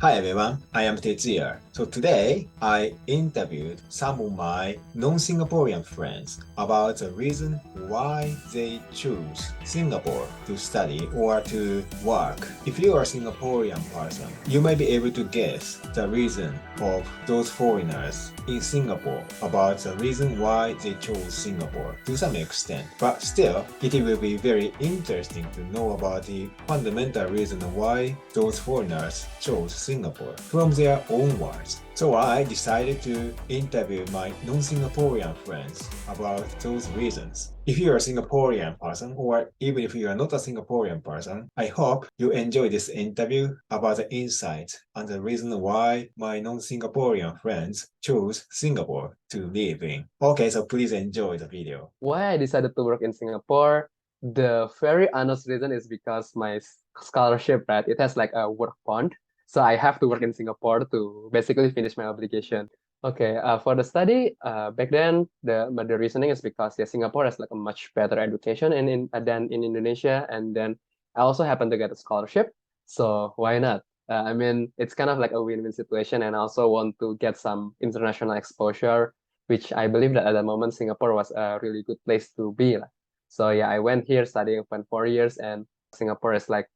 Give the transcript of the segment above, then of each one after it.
Hi everyone, I am Tetsuya. So today I interviewed some of my non-Singaporean friends about the reason why they choose Singapore to study or to work. If you are a Singaporean person, you may be able to guess the reason of those foreigners in Singapore about the reason why they chose Singapore to some extent. But still, it will be very interesting to know about the fundamental reason why those foreigners chose Singapore from their own words. So I decided to interview my non-Singaporean friends about those reasons. If you are a Singaporean person, or even if you are not a Singaporean person, I hope you enjoy this interview about the insights and the reason why my non-Singaporean friends chose Singapore to live in. Okay, so please enjoy the video. Why I decided to work in Singapore, the very honest reason is because my scholarship, right? It has like a work bond. So I have to work in Singapore to basically finish my obligation. Okay, for the study, back then the reasoning is because yeah, Singapore has like a much better education than in Indonesia, and then I also happen to get a scholarship, so why not? I mean, it's kind of like a win-win situation, and I also want to get some international exposure, which I believe that at the moment Singapore was a really good place to be. Like. So yeah, I went here studying for 4 years, and Singapore is like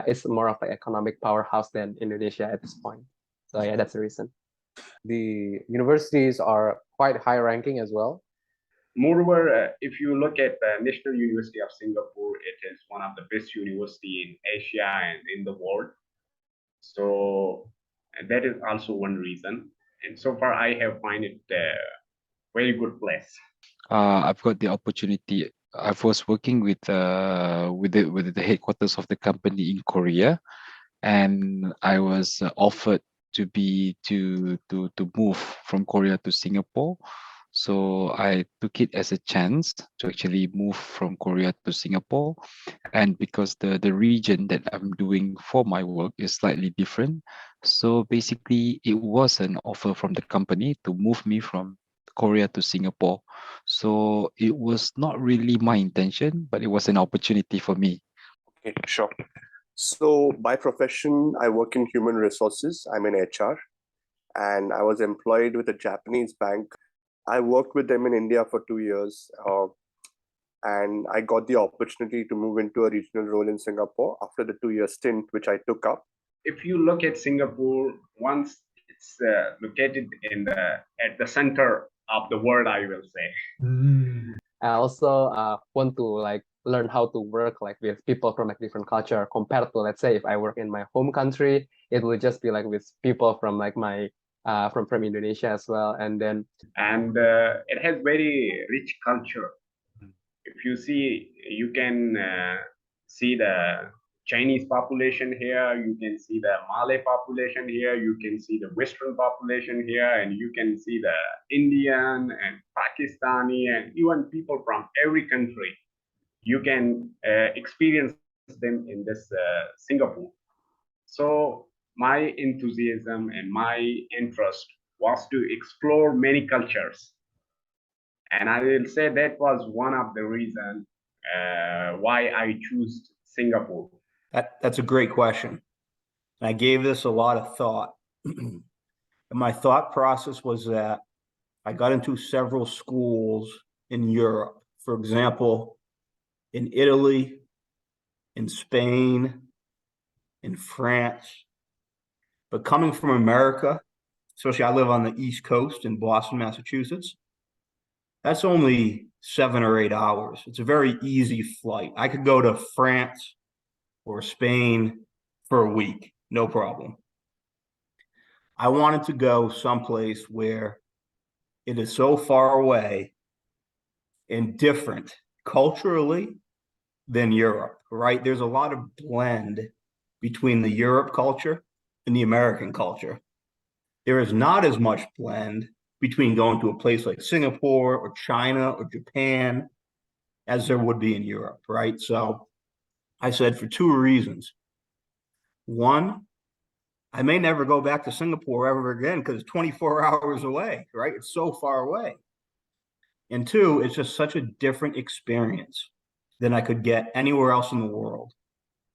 it's more of an economic powerhouse than Indonesia at this point. So yeah, that's the reason. The universities are quite high ranking as well. Moreover, if you look at the National University of Singapore, it is one of the best university in Asia and in the world. So that is also one reason. And so far, I have find it a very good place. I've got the opportunity. I was working with the headquarters of the company in Korea, and I was offered to move from Korea to Singapore. So I took it as a chance to actually move from Korea to Singapore, and because the region that I'm doing for my work is slightly different, so basically it was an offer from the company to move me from Korea to Singapore. So it was not really my intention, but it was an opportunity for me. Okay, sure. So by profession, I work in human resources. I'm in HR, and I was employed with a Japanese bank. I worked with them in India for 2 years, and I got the opportunity to move into a regional role in Singapore after the 2 year stint, which I took up. If you look at Singapore, once it's located at the center of the world, I will say. I also want to like learn how to work like with people from like different culture compared to, let's say, if I work in my home country, it will just be like with people from like my from Indonesia as well, and it has very rich culture. If you see, you can see the Chinese population here, you can see the Malay population here, you can see the Western population here, and you can see the Indian and Pakistani and even people from every country. You can experience them in this Singapore. So my enthusiasm and my interest was to explore many cultures. And I will say that was one of the reasons why I choose Singapore. That's a great question. I gave this a lot of thought. And my thought process was that I got into several schools in Europe. For example, in Italy, in Spain, in France. But coming from America, especially I live on the East Coast in Boston, Massachusetts, that's only 7 or 8 hours. It's a very easy flight. I could go to France or Spain for a week, no problem. I wanted to go someplace where it is so far away and different culturally than Europe, right? There's a lot of blend between the Europe culture and the American culture. There is not as much blend between going to a place like Singapore or China or Japan as there would be in Europe, right? So I said for 2 reasons. One, I may never go back to Singapore ever again because it's 24 hours away, right? It's so far away. And 2, it's just such a different experience than I could get anywhere else in the world.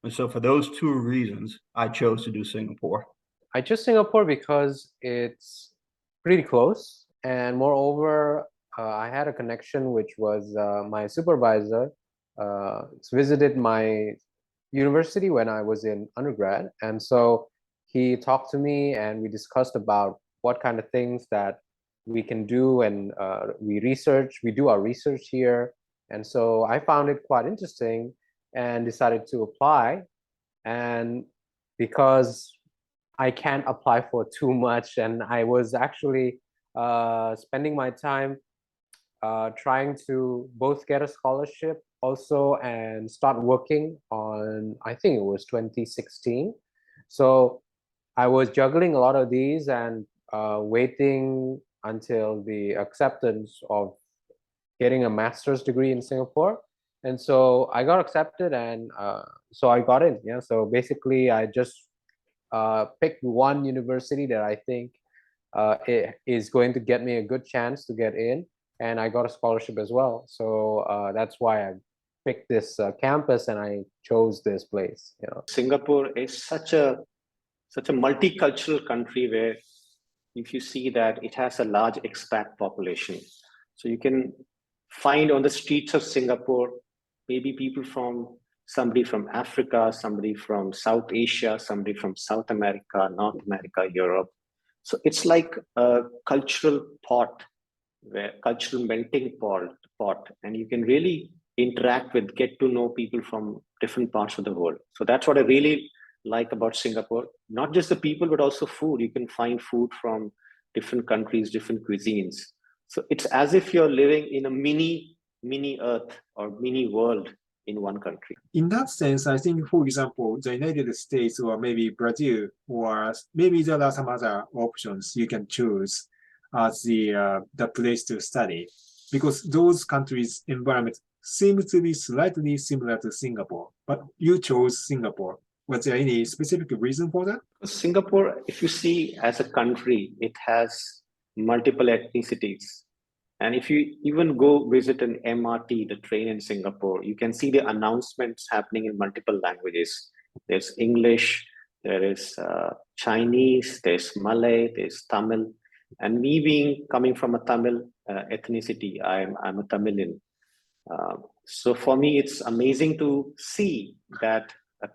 And so for those 2 reasons, I chose to do Singapore. I chose Singapore because it's pretty close, and moreover, I had a connection which was my supervisor visited my university when I was in undergrad, and so he talked to me and we discussed about what kind of things that we can do, and we do our research here, and so I found it quite interesting and decided to apply. And because I can't apply for too much, and I was actually spending my time trying to both get a scholarship also and start working on, I think it was 2016. So I was juggling a lot of these and waiting until the acceptance of getting a master's degree in Singapore. And so I got accepted, and so I got in. Yeah. So basically, I just picked one university that I think it is going to get me a good chance to get in, and I got a scholarship as well. So that's why I picked this campus and I chose this place. You know, Singapore is such a multicultural country where if you see that it has a large expat population. So you can find on the streets of Singapore, maybe somebody from Africa, somebody from South Asia, somebody from South America, North America, Europe. So it's like a cultural cultural melting pot, and you can really interact with, get to know people from different parts of the world. So that's what I really like about Singapore. Not just the people, but also food. You can find food from different countries, different cuisines. So it's as if you're living in a mini Earth or mini world in one country. In that sense, I think, for example, the United States or maybe Brazil, or maybe there are some other options you can choose as the place to study, because those countries' environment seems to be slightly similar to Singapore, but you chose Singapore. Was there any specific reason for that? Singapore, if you see as a country, it has multiple ethnicities. And if you even go visit an MRT, the train in Singapore, you can see the announcements happening in multiple languages. There's English, there is Chinese, there's Malay, there's Tamil. And me coming from a Tamil ethnicity, I'm a Tamilian. So for me, it's amazing to see that a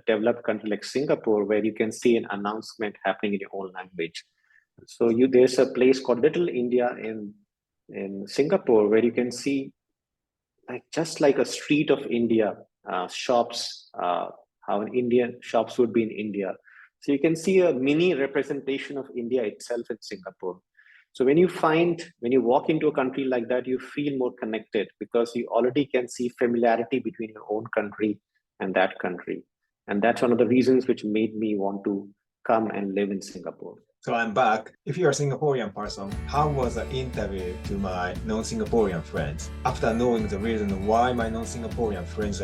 developed country like Singapore, where you can see an announcement happening in your own language. So there's a place called Little India in Singapore, where you can see just like a street of India, shops, how an Indian shops would be in India. So you can see a mini representation of India itself in Singapore. So when you walk into a country like that, you feel more connected because you already can see familiarity between your own country and that country. And that's one of the reasons which made me want to come and live in Singapore. So I'm back. If you're a Singaporean person, how was the interview to my non-Singaporean friends? After knowing the reason why my non-Singaporean friends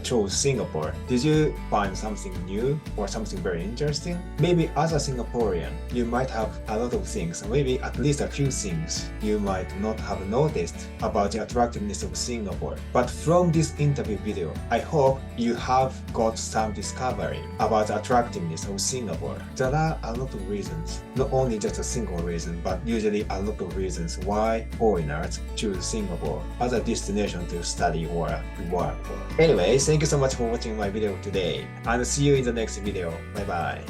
chose Singapore, did you find something new or something very interesting? Maybe as a Singaporean, you might have a lot of things, maybe at least a few things you might not have noticed about the attractiveness of Singapore. But from this interview video, I hope you have got some discovery about the attractiveness of Singapore. There are a lot of reasons. Not only just a single reason, but usually a lot of reasons why foreigners choose Singapore as a destination to study or work for. Anyways, thank you so much for watching my video today, and see you in the next video. Bye bye.